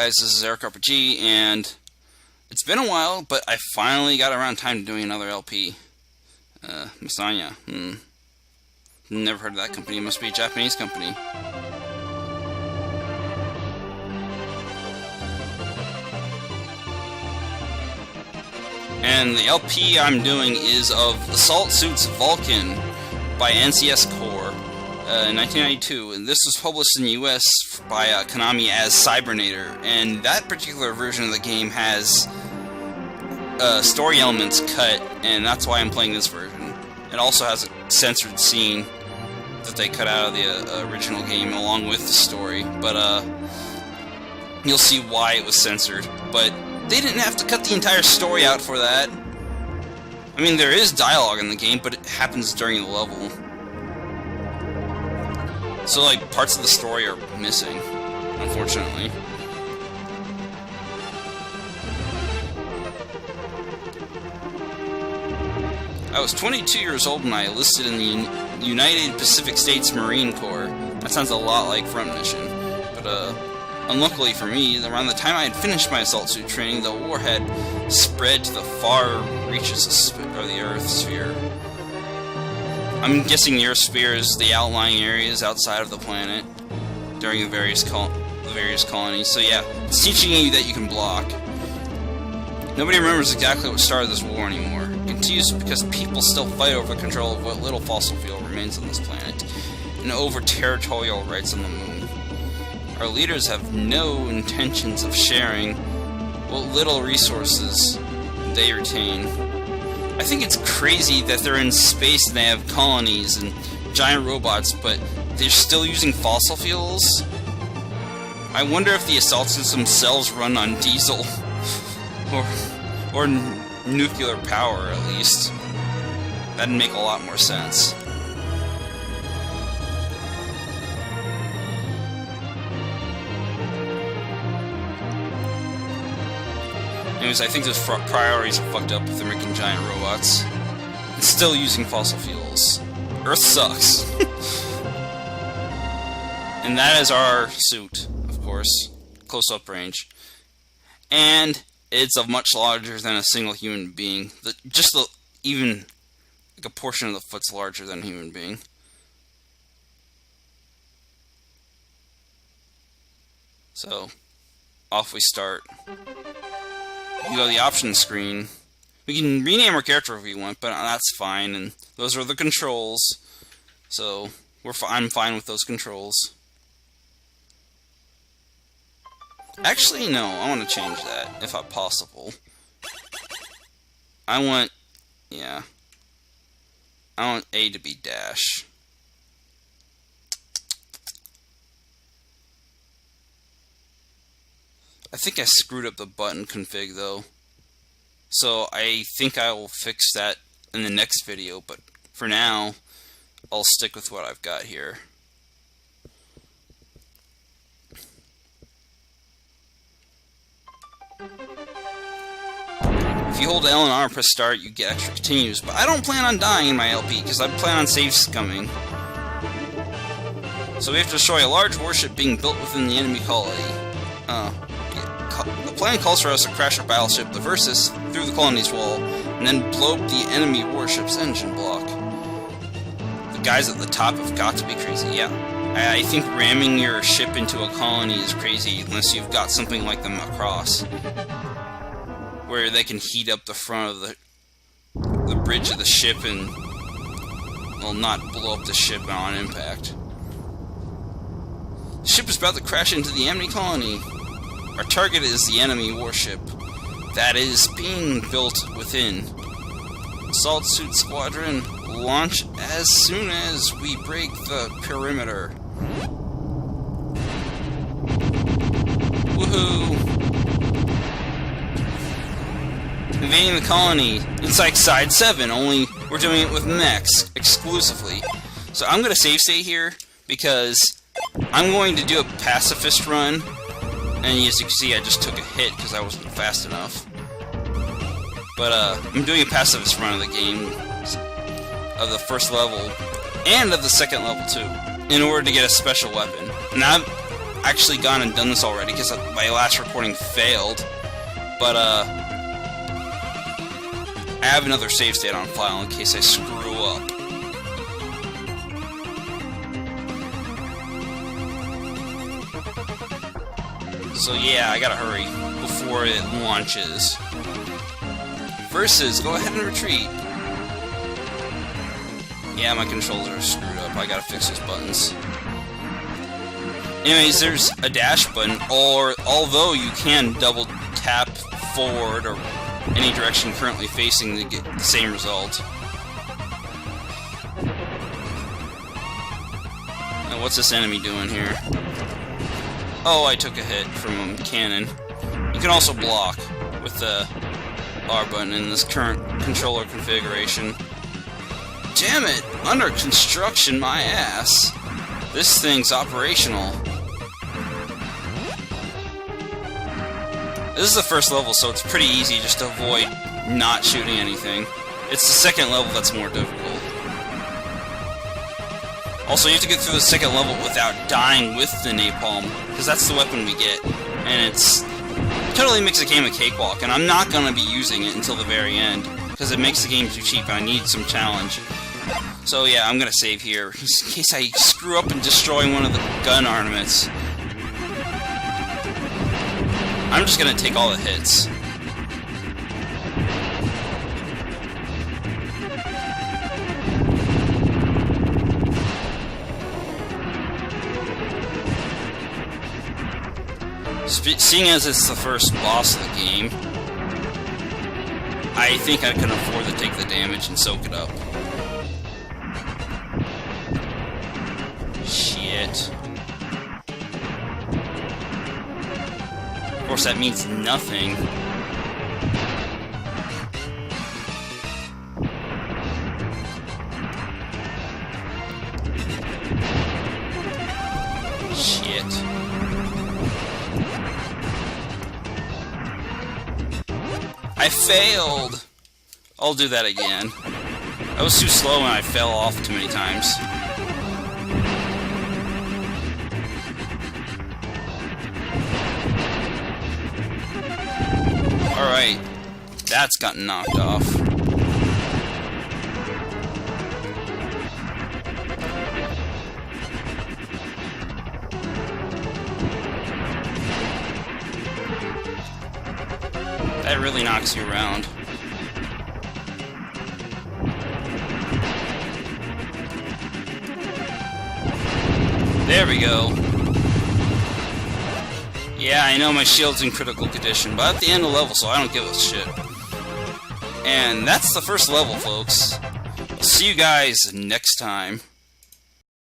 Guys, this is Eric RPG, and it's been a while, but I finally got around time to doing another LP. Masanya. Never heard of that company. It must be a Japanese company. And the LP I'm doing is of Assault Suits Valken by NCS Core in 1992. And this was published in the US by Konami as Cybernator. And that particular version of the game has story elements cut, and that's why I'm playing this version. It also has a censored scene that they cut out of the original game along with the story. But you'll see why it was censored. But they didn't have to cut the entire story out for that. I mean, there is dialogue in the game, but it happens during the level. So, like, parts of the story are missing, unfortunately. I was 22 years old when I enlisted in the United Pacific States Marine Corps. That sounds a lot like Front Mission, but unluckily for me, around the time I had finished my assault suit training, the war had spread to the far reaches of the Earth sphere. I'm guessing the Earth sphere is the outlying areas outside of the planet during the various colonies. So yeah, it's teaching you that you can block. Nobody remembers exactly what started this war anymore. It continues because people still fight over control of what little fossil fuel remains on this planet, and over territorial rights on the moon. Our leaders have no intentions of sharing what little resources they retain. I think it's crazy that they're in space and they have colonies and giant robots, but they're still using fossil fuels? I wonder if the assault suits themselves run on diesel or nuclear power, at least. That'd make a lot more sense. Anyways, I think those priorities are fucked up if they're making giant robots and still using fossil fuels. Earth sucks. And that is our suit, of course. Close-up range. And it's much larger than a single human being. Even like a portion of the foot's larger than a human being. So, off we start. You go to the options screen. We can rename our character if we want, but that's fine. And those are the controls. So I'm fine with those controls. Actually, no. I want to change that if possible. I want A to be dash. I think I screwed up the button config though, so I think I will fix that in the next video, but for now I'll stick with what I've got here. If you hold L and R, press start, you get extra continues, but I don't plan on dying in my LP because I plan on save scumming. So we have to destroy a large warship being built within the enemy colony. The plan calls for us to crash our battleship, the Versus, through the colony's wall, and then blow up the enemy warship's engine block. The guys at the top have got to be crazy, yeah. I think ramming your ship into a colony is crazy unless you've got something like them across, where they can heat up the front of the bridge of the ship and, well, not blow up the ship on impact. The ship is about to crash into the enemy colony. Our target is the enemy warship that is being built within. Assault Suit Squadron, launch as soon as we break the perimeter. Woohoo! Invading the colony. It's like Side 7, only we're doing it with mechs exclusively. So I'm going to save state here because I'm going to do a pacifist run. And as you can see, I just took a hit because I wasn't fast enough. But I'm doing a pacifist run of the game, of the first level, and of the second level too, in order to get a special weapon. Now, actually gone and done this already, because my last recording failed. But, I have another save state on file in case I screw up. So yeah, I gotta hurry before it launches. Versus, go ahead and retreat. Yeah, my controls are screwed up. I gotta fix those buttons. Anyways, there's a dash button, or although you can double tap forward or any direction currently facing to get the same result. Now, what's this enemy doing here? Oh, I took a hit from a cannon. You can also block with the R button in this current controller configuration. Damn it! Under construction, my ass! This thing's operational. This is the first level, so it's pretty easy just to avoid not shooting anything. It's the second level that's more difficult. Also, you have to get through the second level without dying with the napalm, because that's the weapon we get, and it's totally makes the game a cakewalk, and I'm not going to be using it until the very end, because it makes the game too cheap, and I need some challenge. So yeah, I'm going to save here, in case I screw up and destroy one of the gun armaments. I'm just going to take all the hits. Seeing as it's the first boss of the game, I think I can afford to take the damage and soak it up. Shit. Of course, that means nothing. Shit. I failed! I'll do that again. I was too slow and I fell off too many times. Alright, that's gotten knocked off. That really knocks you around. There we go. Yeah, I know my shield's in critical condition, but at the end of the level, so I don't give a shit. And that's the first level, folks. I'll see you guys next time.